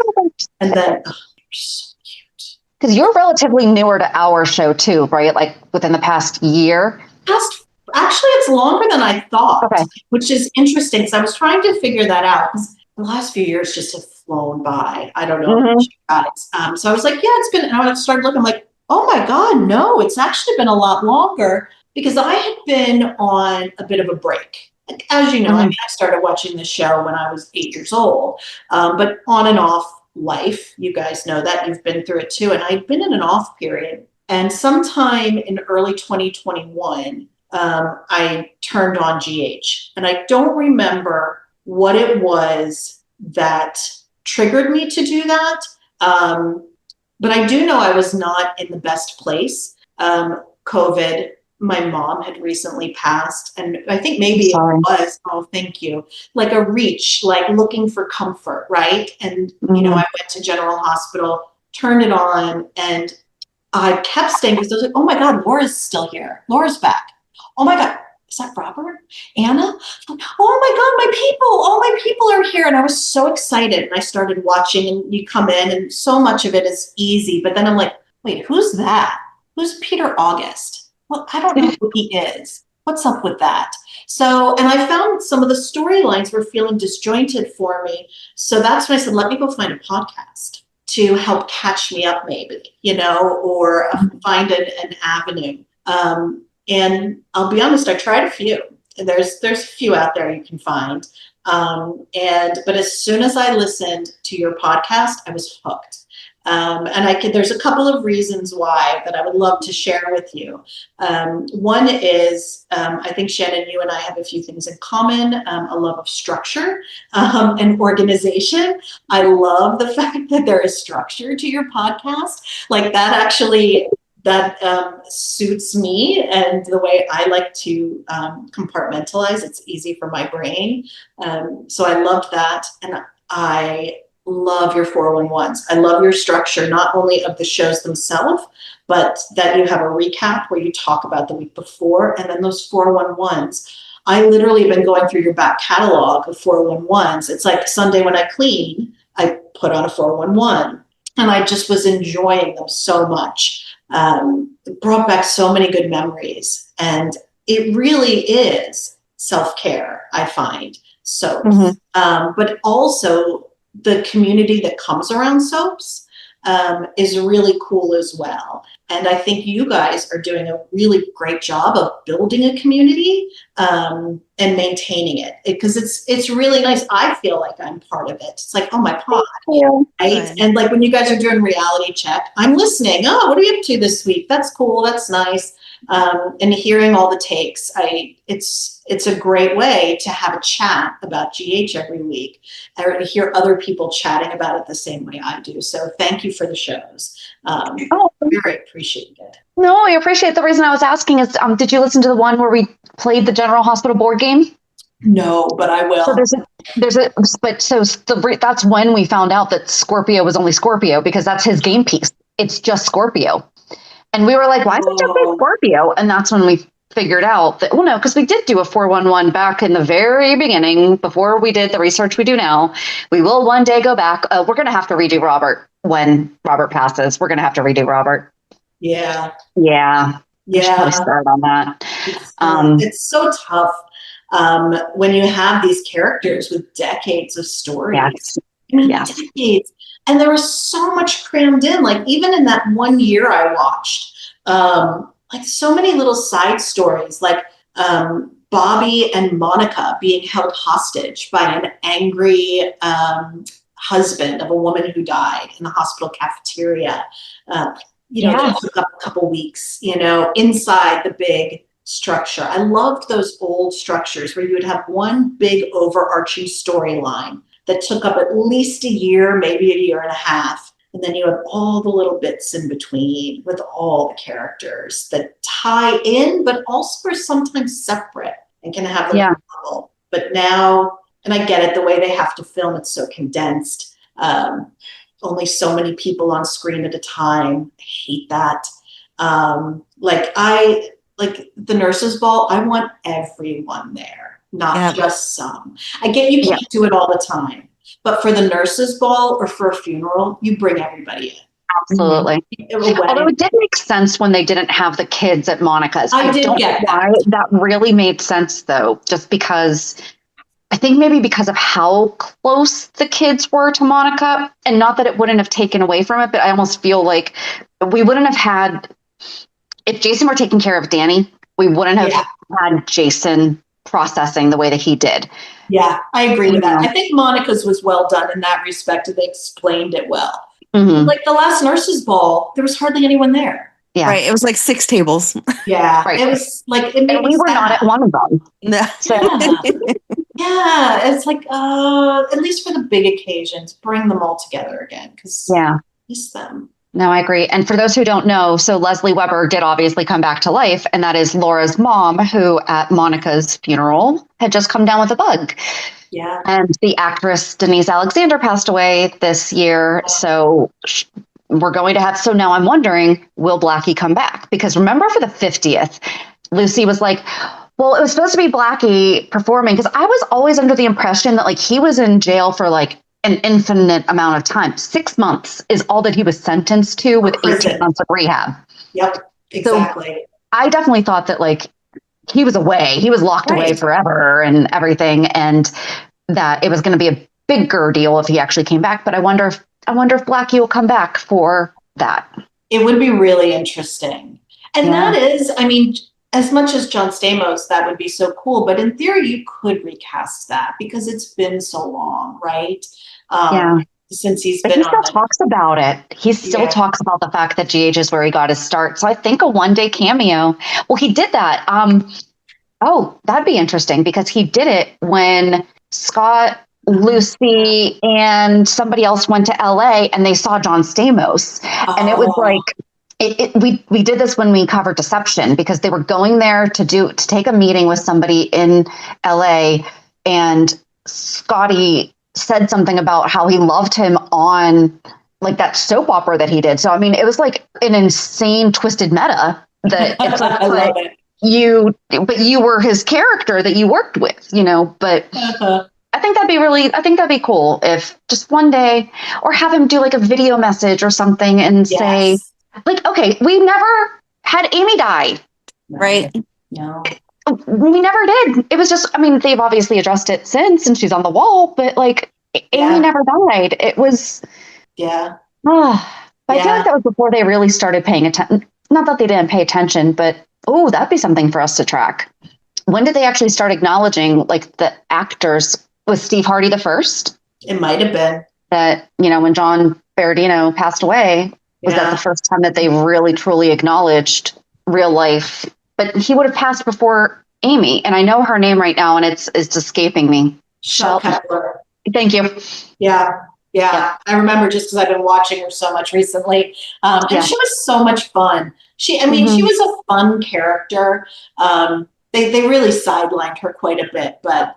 Speaker 5: And then, they're so cute.
Speaker 3: Because you're relatively newer to our show too, right? Like within the past year?
Speaker 5: Actually, it's longer than I thought, which is interesting because I was trying to figure that out because the last few years just have flown by. I don't know about you guys. So I was like, yeah, it's been, and I started looking, I'm like, oh my God, no, it's actually been a lot longer because I had been on a bit of a break. As you know, I started watching the show when I was 8 years old, but on and off life, you guys know that, you've been through it too. And I'd been in an off period. And sometime in early 2021, I turned on GH. And I don't remember what it was that triggered me to do that. But I do know I was not in the best place. COVID, my mom had recently passed, and I think maybe it was, thank you, like a reach, like looking for comfort, right? And, I went to General Hospital, turned it on, and I kept staying because I was like, oh my God, Laura's still here. Laura's back. Oh my God, is that Robert? Anna? Oh my God, all my people are here. And I was so excited. And I started watching, and you come in, and so much of it is easy. But then I'm like, wait, who's that? Who's Peter August? Well, I don't know who he is. What's up with that? So, and I found some of the storylines were feeling disjointed for me. So that's when I said, let me go find a podcast to help catch me up maybe, or find an avenue. And I'll be honest, I tried a few. There's a few out there you can find. But as soon as I listened to your podcast, I was hooked. There's a couple of reasons why that I would love to share with you. One is, I think Shannon, you and I have a few things in common, a love of structure and organization. I love the fact that there is structure to your podcast. Like that actually, suits me and the way I like to compartmentalize. It's easy for my brain. So I loved that. And I love your 411s. I love your structure, not only of the shows themselves, but that you have a recap where you talk about the week before, and then those 411s. I literally have been going through your back catalog of 411s. It's like Sunday when I clean, I put on a 411, and I just was enjoying them so much. It brought back so many good memories, and it really is self-care, I find, soaps. But also the community that comes around soaps. is really cool as well. And I think you guys are doing a really great job of building a community and maintaining it, because it's really nice. I feel like I'm part of it. It's like, oh my God. Right? And like when you guys are doing reality check, I'm listening. Oh, what are you up to this week? That's cool. That's nice. And hearing all the takes, it's a great way to have a chat about GH every week, or to hear other people chatting about it the same way I do. So thank you for the shows. Very appreciated.
Speaker 3: No, I appreciate the reason I was asking is, did you listen to the one where we played the General Hospital board game?
Speaker 5: No, but I will.
Speaker 3: So that's when we found out that Scorpio was only Scorpio, because that's his game piece. It's just Scorpio. And we were like, why is it just a Scorpio? And that's when we figured out that, well, no, because we did do a 411 back in the very beginning, before we did the research we do now. We will one day go back. We're going to have to redo Robert when Robert passes. We're going to have to redo Robert.
Speaker 5: Yeah.
Speaker 3: Yeah. We should probably start on that.
Speaker 5: It's so tough when you have these characters with decades of stories.
Speaker 3: Yes.
Speaker 5: I mean, decades. And there was so much crammed in. Like even in that 1 year I watched, like so many little side stories, like Bobby and Monica being held hostage by an angry husband of a woman who died in the hospital cafeteria. That took up a couple weeks, inside the big structure. I loved those old structures where you would have one big overarching storyline that took up at least a year, maybe a year and a half. And then you have all the little bits in between with all the characters that tie in, but also are sometimes separate and can have a level. But now, and I get it, the way they have to film it's so condensed. Only so many people on screen at a time. I hate that. Like the nurses' ball, I want everyone there, not just some. I get you can't do it all the time, but for the nurses' ball or for a funeral, you bring everybody in.
Speaker 3: Absolutely. Although it did make sense when they didn't have the kids at Monica's.
Speaker 5: I did get
Speaker 3: why that really made sense, though, just because I think maybe because of how close the kids were to Monica, and not that it wouldn't have taken away from it, but I almost feel like we wouldn't have had, if Jason were taking care of Danny, we wouldn't have had Jason processing the way that he did.
Speaker 5: Yeah, I agree with that. I think Monica's was well done in that respect, and they explained it well.
Speaker 3: Mm-hmm.
Speaker 5: Like the last nurses' ball, there was hardly anyone there.
Speaker 3: Yeah.
Speaker 4: Right. It was like 6 tables.
Speaker 5: Yeah.
Speaker 3: Right.
Speaker 5: It was like, it made
Speaker 3: and we were not at one of them.
Speaker 4: No.
Speaker 3: So.
Speaker 5: Yeah. It's like, at least for the big occasions, bring them all together again. Because I miss them.
Speaker 3: No, I agree. And for those who don't know, so Leslie Weber did obviously come back to life, and that is Laura's mom, who at Monica's funeral had just come down with a bug.
Speaker 5: Yeah.
Speaker 3: And the actress Denise Alexander passed away this year. So we're going to have, so now I'm wondering, will Blackie come back? Because remember for the 50th, Lucy was like, well, it was supposed to be Blackie performing, because I was always under the impression that like he was in jail for like an infinite amount of time. 6 months is all that he was sentenced to, with 18 months of rehab.
Speaker 5: Yep, exactly.
Speaker 3: So I definitely thought that like he was away. He was locked away forever and everything, and that it was going to be a bigger deal if he actually came back. But I wonder if Blackie will come back for that.
Speaker 5: It would be really interesting. And that is, I mean, as much as John Stamos, that would be so cool. But in theory, you could recast that because it's been so long, right? Since he's been
Speaker 3: he still talks about it. He still talks about the fact that GH is where he got his start. So I think a one-day cameo. Well, he did that. That'd be interesting, because he did it when Scott, Lucy, and somebody else went to LA and they saw John Stamos. And it was like, we did this when we covered Deception, because they were going there to take a meeting with somebody in LA, and Scotty said something about how he loved him on like that soap opera that he did. So, I mean, it was like an insane twisted meta that it's like,
Speaker 5: I love it.
Speaker 3: But you were his character that you worked with, but I think that'd be cool if just one day, or have him do like a video message or something and say like, okay, we never had Amy die.
Speaker 4: Right.
Speaker 5: No.
Speaker 3: We never did. It was just, I mean, they've obviously addressed it since, and she's on the wall, but like Amy never died. It was, But I feel like that was before they really started paying attention. Not that they didn't pay attention, but that'd be something for us to track. When did they actually start acknowledging like the actors? Was Steve Hardy the first?
Speaker 5: It might have been.
Speaker 3: That, when John Berardino passed away, was that the first time that they really truly acknowledged real life? But he would have passed before Amy, and I know her name right now, and it's escaping me.
Speaker 5: Shel Kepler.
Speaker 3: Thank you.
Speaker 5: Yeah. I remember just because I've been watching her so much recently, and she was so much fun. She was a fun character. They really sidelined her quite a bit, but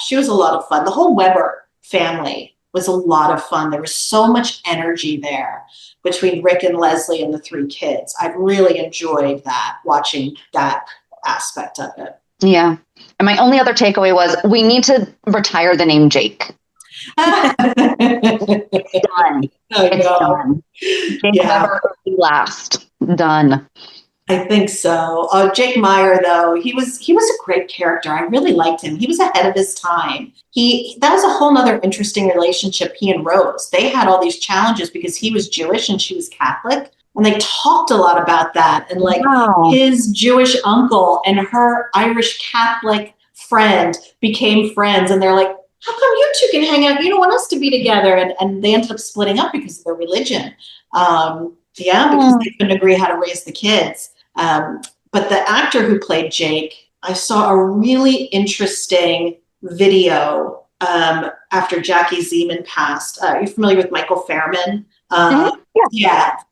Speaker 5: she was a lot of fun. The whole Weber family was a lot of fun. There was so much energy there between Rick and Leslie and the three kids. I really enjoyed that, watching that aspect of it.
Speaker 3: Yeah. And my only other takeaway was we need to retire the name Jake. It's done. It's done. Jake Weber last. Done.
Speaker 5: I think so. Jake Meyer, though, he was a great character. I really liked him. He was ahead of his time. That was a whole nother interesting relationship, he and Rose. They had all these challenges because he was Jewish and she was Catholic. And they talked a lot about that. And his Jewish uncle and her Irish Catholic friend became friends. And they're like, how come you two can hang out? You don't want us to be together. And they ended up splitting up because of their religion. Because they couldn't agree how to raise the kids. But the actor who played Jake, I saw a really interesting video after Jackie Zeman passed. Are you familiar with Michael Fairman?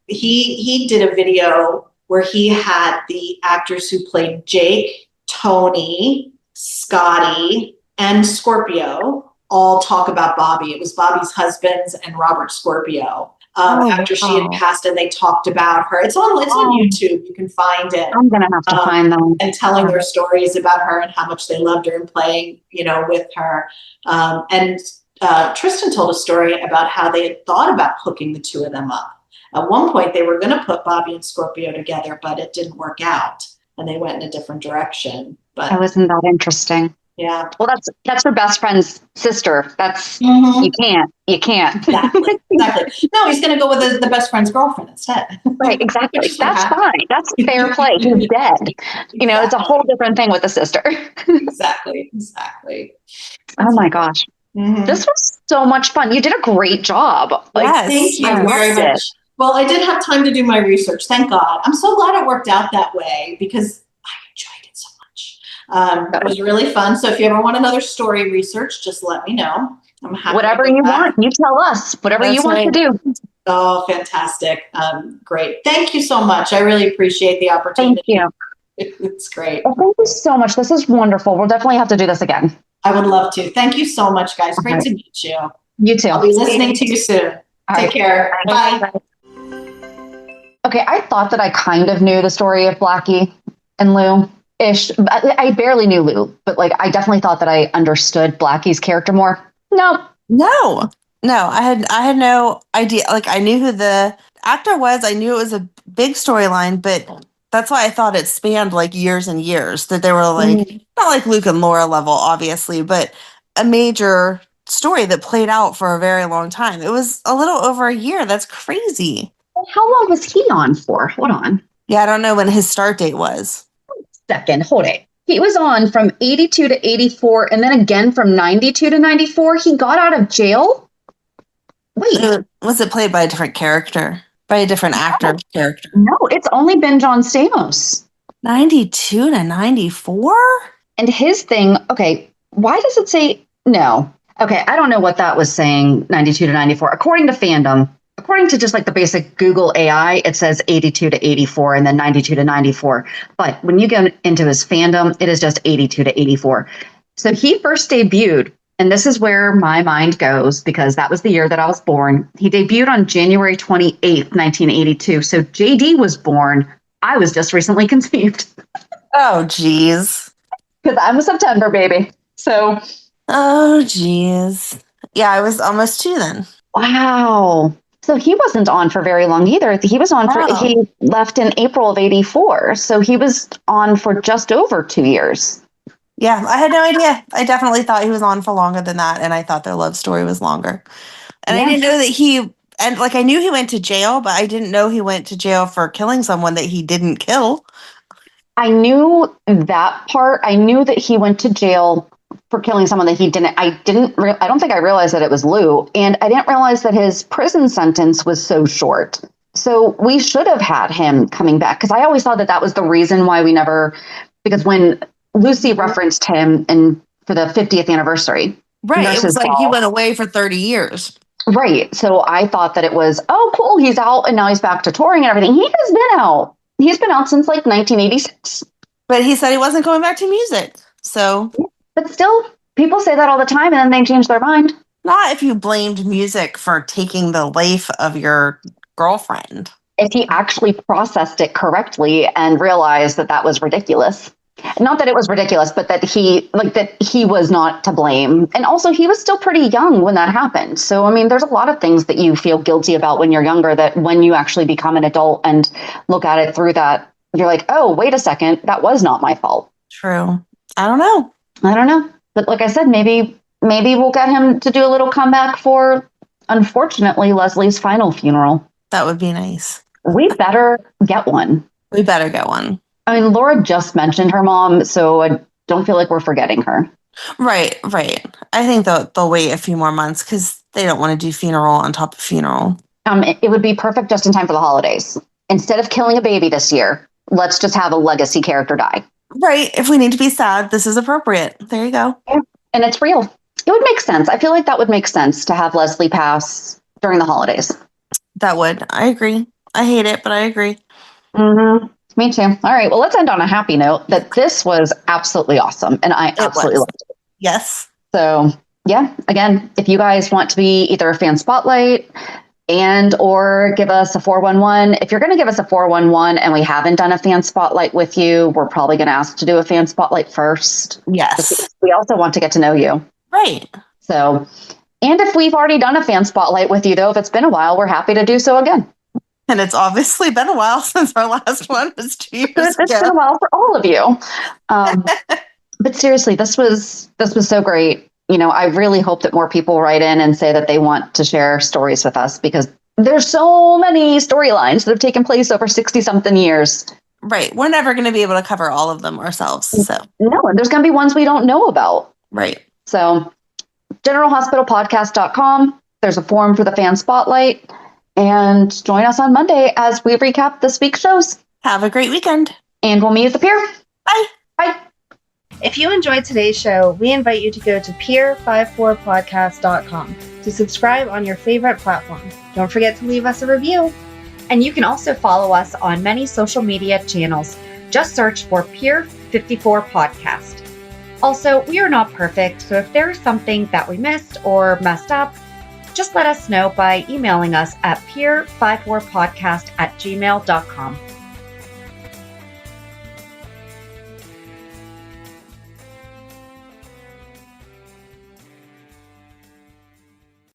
Speaker 5: He did a video where he had the actors who played Jake, Tony, Scotty, and Scorpio all talk about Bobby. It was Bobby's husbands and Robert Scorpio. After she had passed, and they talked about her. It's on YouTube. You can find it.
Speaker 3: I'm gonna have to find them.
Speaker 5: And telling their stories about her and how much they loved her and playing, with her. And Tristan told a story about how they had thought about hooking the two of them up. At one point, they were going to put Bobby and Scorpio together, but it didn't work out, and they went in a different direction. But
Speaker 3: that wasn't that interesting.
Speaker 5: Yeah.
Speaker 3: Well, that's her best friend's sister. That's you can't.
Speaker 5: Exactly. No, he's going to go with the best friend's girlfriend instead.
Speaker 3: Right. Exactly. That's fine. That's fair play. He's dead. It's a whole different thing with the sister.
Speaker 5: Exactly.
Speaker 3: Oh my gosh. Mm-hmm. This was so much fun. You did a great job.
Speaker 5: Thank you very much. Well, I did have time to do my research. Thank God. I'm so glad it worked out that way because I enjoyed it so much. It was really fun. So if you ever want another story research, just let me know. I'm happy.
Speaker 3: Whatever you want, you tell us. Whatever you want to do.
Speaker 5: Oh, fantastic. Great. Thank you so much. I really appreciate the opportunity.
Speaker 3: Thank you.
Speaker 5: It's great.
Speaker 3: Well, thank you so much. This is wonderful. We'll definitely have to do this again.
Speaker 5: I would love to. Thank you so much, guys. Great to meet you.
Speaker 3: You too.
Speaker 5: I'll be listening to you soon. Take care. Bye.
Speaker 3: Okay, I thought that I kind of knew the story of Blackie and Lou-ish. I barely knew Lou, but I definitely thought that I understood Blackie's character more. No.
Speaker 4: I had no idea. I knew who the actor was. I knew it was a big storyline, but that's why I thought it spanned years and years, that they were not like Luke and Laura level, obviously, but a major story that played out for a very long time. It was a little over a year. That's crazy.
Speaker 3: How long was he on for? Hold on.
Speaker 4: Yeah, I don't know when his start date was.
Speaker 3: Hold it. He was on from 82 to 84, and then again from 92 to 94. He got out of jail? Wait.
Speaker 4: Was it played by a different character? By a different actor character?
Speaker 3: No, it's only been John Stamos.
Speaker 4: 92 to 94?
Speaker 3: And his thing, okay, why does it say no? Okay, I don't know what that was saying, 92 to 94. According to fandom, according to just the basic Google AI, it says 82 to 84 and then 92 to 94. But when you get into his fandom, it is just 82 to 84. So he first debuted, and this is where my mind goes because that was the year that I was born. He debuted on January 28th, 1982. So JD was born. I was just recently conceived.
Speaker 4: Oh, geez.
Speaker 3: Because I'm a September baby. So.
Speaker 4: Oh, geez. Yeah, I was almost 2 then.
Speaker 3: Wow. So he wasn't on for very long either. He was on he left in April of 84. So he was on for just over 2 years.
Speaker 4: Yeah, I had no idea. I definitely thought he was on for longer than that. And I thought their love story was longer. And I didn't know that And like I knew he went to jail, but I didn't know he went to jail for killing someone that he didn't kill.
Speaker 3: I knew that part. I knew that he went to jail for killing someone that he didn't. I don't think I realized that it was Lou, and I didn't realize that his prison sentence was so short. So we should have had him coming back, because I always thought that that was the reason why we never. Because when Lucy referenced him for the 50th anniversary,
Speaker 4: Right, it was like he
Speaker 3: ball.
Speaker 4: went away for 30 years.
Speaker 3: Right. So I thought that it was, oh, cool, he's out and now he's back to touring and everything. He has been out. He's been out since like 1986.
Speaker 4: But he said he wasn't going back to music. So,
Speaker 3: but still, people say that all the time and then they change their mind.
Speaker 4: Not if you blamed music for taking the life of your girlfriend.
Speaker 3: If he actually processed it correctly and realized that that was ridiculous. Not that it was ridiculous, but that he was not to blame. And also, he was still pretty young when that happened. So, I mean, there's a lot of things that you feel guilty about when you're younger, that when you actually become an adult and look at it through that, you're like, oh, wait a second, that was not my fault.
Speaker 4: True. I don't know.
Speaker 3: But like I said, maybe we'll get him to do a little comeback for, unfortunately, Leslie's final funeral.
Speaker 4: That would be nice.
Speaker 3: We better get one. I mean, Laura just mentioned her mom, so I don't feel like we're forgetting her.
Speaker 4: Right. I think they'll wait a few more months because they don't want to do funeral on top of funeral.
Speaker 3: It would be perfect just in time for the holidays. Instead of killing a baby this year, let's just have a legacy character die.
Speaker 4: Right. If we need to be sad, this is appropriate. There you go.
Speaker 3: Yeah. And it's real. It would make sense. I feel like that would make sense to have Leslie pass during the holidays.
Speaker 4: That would. I agree. I hate it, but I agree.
Speaker 3: Mm-hmm. Me too. All right. Well, let's end on a happy note that this was absolutely awesome. And I absolutely loved it.
Speaker 4: Yes.
Speaker 3: So, yeah, again, if you guys want to be either a fan spotlight or give us a 411, if you're going to give us a 411 and we haven't done a fan spotlight with you, we're probably going to ask to do a fan spotlight first.
Speaker 4: Yes.
Speaker 3: We also want to get to know you.
Speaker 4: Right.
Speaker 3: So, and if we've already done a fan spotlight with you, though, if it's been a while, we're happy to do so again.
Speaker 4: And it's obviously been a while since our last one was 2 years ago.
Speaker 3: It's been a while for all of you. But seriously, this was so great. You know, I really hope that more people write in and say that they want to share stories with us, because there's so many storylines that have taken place over 60-something years.
Speaker 4: Right. We're never going to be able to cover all of them ourselves. So
Speaker 3: no, and there's going to be ones we don't know about.
Speaker 4: Right.
Speaker 3: So generalhospitalpodcast.com. There's a forum for the fan spotlight. And join us on Monday as we recap this week's shows.
Speaker 4: Have a great weekend.
Speaker 3: And we'll meet you at the pier.
Speaker 4: Bye.
Speaker 3: Bye.
Speaker 1: If you enjoyed today's show, we invite you to go to pier54podcast.com to subscribe on your favorite platform. Don't forget to leave us a review.
Speaker 2: And you can also follow us on many social media channels. Just search for Pier 54 Podcast. Also, we are not perfect, so if there is something that we missed or messed up, just let us know by emailing us at pier54podcast@gmail.com.